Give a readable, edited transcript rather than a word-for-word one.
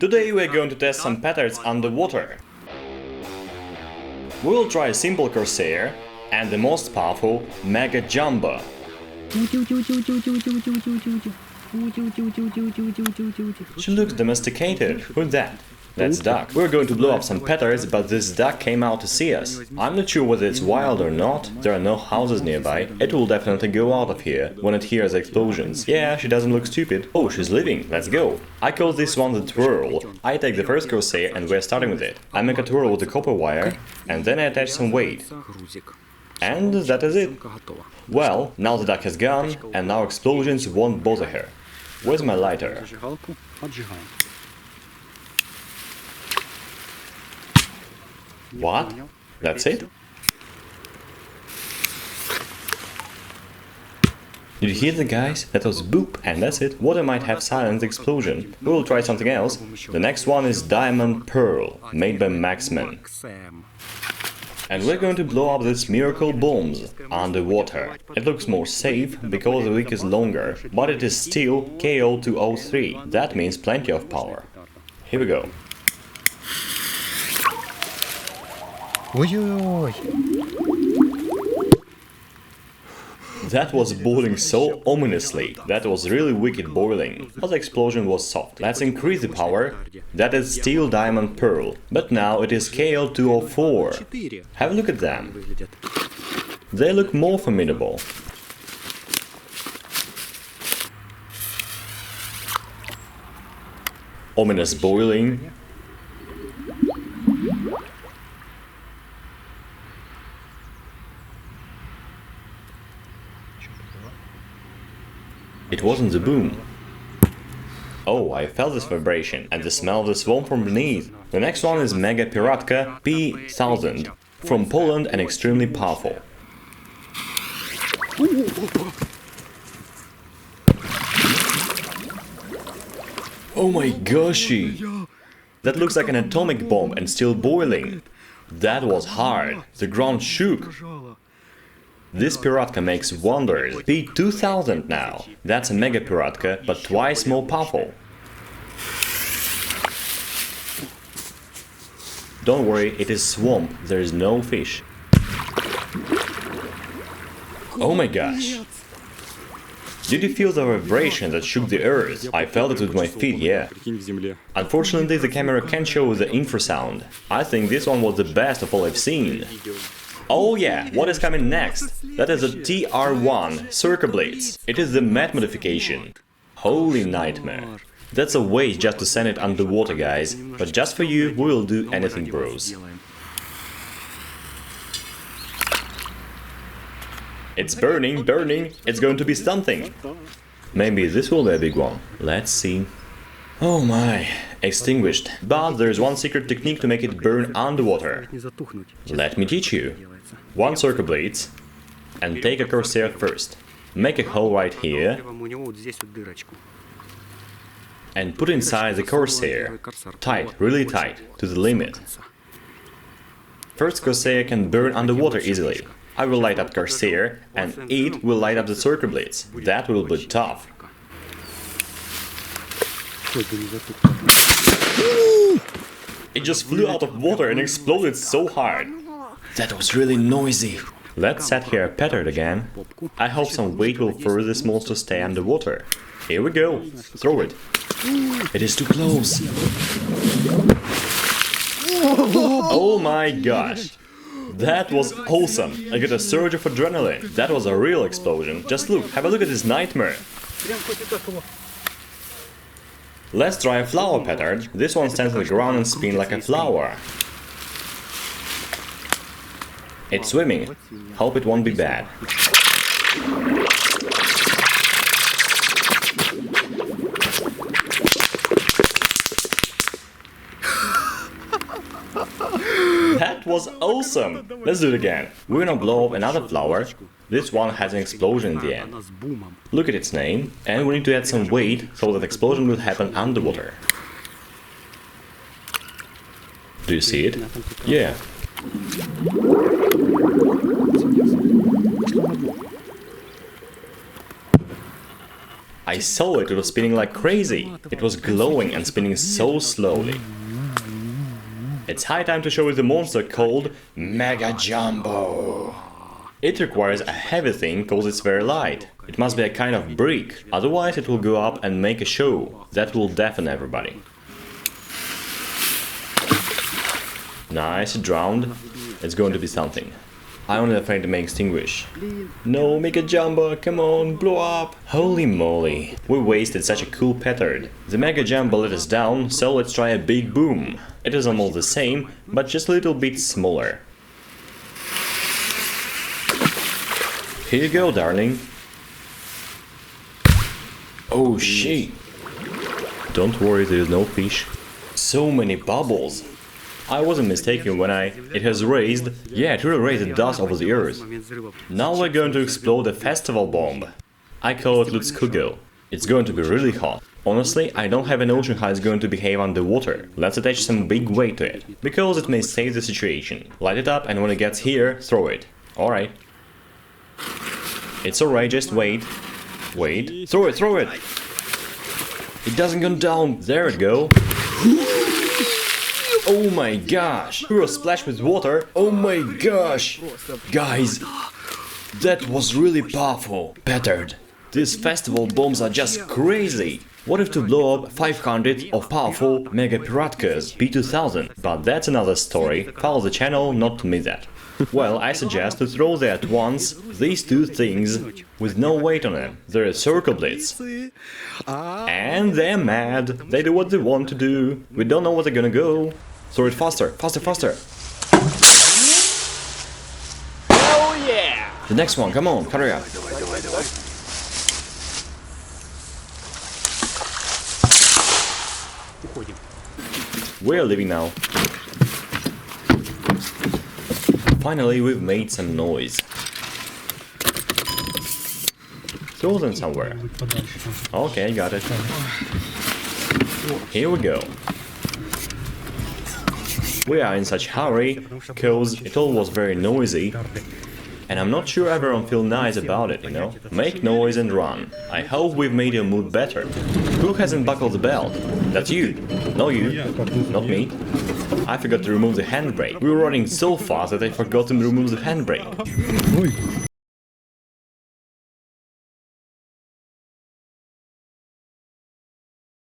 Today we're going to test some petards underwater. We'll try a simple Corsair and the most powerful Mega Jumbo. She looks domesticated. Who's that? That's Duck. We're going to blow up some petards, but this duck came out to see us. I'm not sure whether it's wild or not. There are no houses nearby. It will definitely go out of here when it hears explosions. Yeah, she doesn't look stupid. Oh, she's leaving. Let's go. I call this one the twirl. I take the first Corsair and we're starting with it. I make a twirl with the copper wire and then I attach some weight. And that is it. Well, now the duck has gone and now explosions won't bother her. Where's my lighter? What? That's it? Did you hear the guys? That was boop, and that's it. Water might have silent explosion. We'll try something else. The next one is Diamond Pearl, made by Maxman. And we're going to blow up these miracle bombs underwater. It looks more safe because the wick is longer, but it is still KO203. That means plenty of power. Here we go. That was boiling so ominously. That was really wicked boiling, but the explosion was soft. Let's increase the power. That is still Diamond Pearl, but now it is KO204. Have a look at them. They look more formidable. Ominous boiling. It wasn't the boom. Oh, I felt this vibration and the smell of the swarm from beneath. The next one is Mega Piratka P1000, from Poland and extremely powerful. Oh my goshy! That looks like an atomic bomb and still boiling. That was hard. The ground shook. This Piratka makes wonders. P2000 now. That's a Mega Piratka, but twice more powerful. Don't worry, it is swamp, there is no fish. Oh my gosh! Did you feel the vibration that shook the earth? I felt it with my feet, yeah. Unfortunately, the camera can't show the infrasound. I think this one was the best of all I've seen. Oh yeah, what is coming next? That is a TR1 Circa Blitz. It is the matte modification. Holy nightmare. That's a waste just to send it underwater, guys. But just for you, we will do anything, bros. It's burning, burning. It's going to be something. Maybe this will be a big one. Let's see. Oh my, extinguished. But there is one secret technique to make it burn underwater. Let me teach you. One Circa Blitz, and take a Corsair first. Make a hole right here, and put inside the Corsair. Tight, really tight, to the limit. First Corsair can burn underwater easily. I will light up Corsair, and it will light up the Circa Blitz. That will be tough. It just flew out of water and exploded so hard. That was really noisy. Let's set here a petard again. I hope some weight will force this monster stay underwater. Here we go. Throw it. It is too close. Oh my gosh. That was awesome. I got a surge of adrenaline. That was a real explosion. Just look, have a look at this nightmare. Let's try a flower petard. This one stands on the ground and spins like a flower. It's swimming. Hope it won't be bad. That was awesome! Let's do it again. We're gonna blow up another flower. This one has an explosion in the end. Look at its name, and we need to add some weight so that explosion will happen underwater. Do you see it? Yeah. I saw it was spinning like crazy. It was glowing and spinning so slowly. It's high time to show you the monster called Mega Jumbo. It requires a heavy thing cause it's very light. It must be a kind of brick, otherwise it will go up and make a show. That will deafen everybody. Nice, it drowned. It's going to be something. I'm only afraid to make extinguish. No, Mega Jumbo, come on, blow up! Holy moly, we wasted such a cool petard. The Mega Jumbo let us down, so let's try a big boom. It is almost the same, but just a little bit smaller. Here you go, darling. Oh shit! Don't worry, there is no fish. So many bubbles! I wasn't mistaken when it has raised, yeah, it really raised the dust over the earth. Now we're going to explode a festival bomb. I call it Lutzkugo. It's going to be really hot. Honestly, I don't have a notion how it's going to behave underwater. Let's attach some big weight to it, because it may save the situation. Light it up and when it gets here, throw it. Alright. It's alright, just wait. Wait. Throw it, throw it! It doesn't go down. There it go. Oh my gosh! We were splashed with water! Oh my gosh! Guys, that was really powerful! Petard, these festival bombs are just crazy! What if to blow up 500 of powerful Mega Piratkas P2000? But that's another story. Follow the channel not to miss that. Well, I suggest to throw there at once these two things with no weight on them. They're a circle blitz. And they're mad. They do what they want to do. We don't know where they're gonna go. Throw it faster, faster, faster! Oh yeah! The next one, come on, hurry up! We're leaving now. Finally, we've made some noise. Throw them somewhere. Okay, got it. Here we go. We are in such hurry, cause it all was very noisy, and I'm not sure everyone feel nice about it, you know? Make noise and run. I hope we've made your mood better. Who hasn't buckled the belt? That's you. No you. Not me. I forgot to remove the handbrake. We were running so fast that I forgot to remove the handbrake.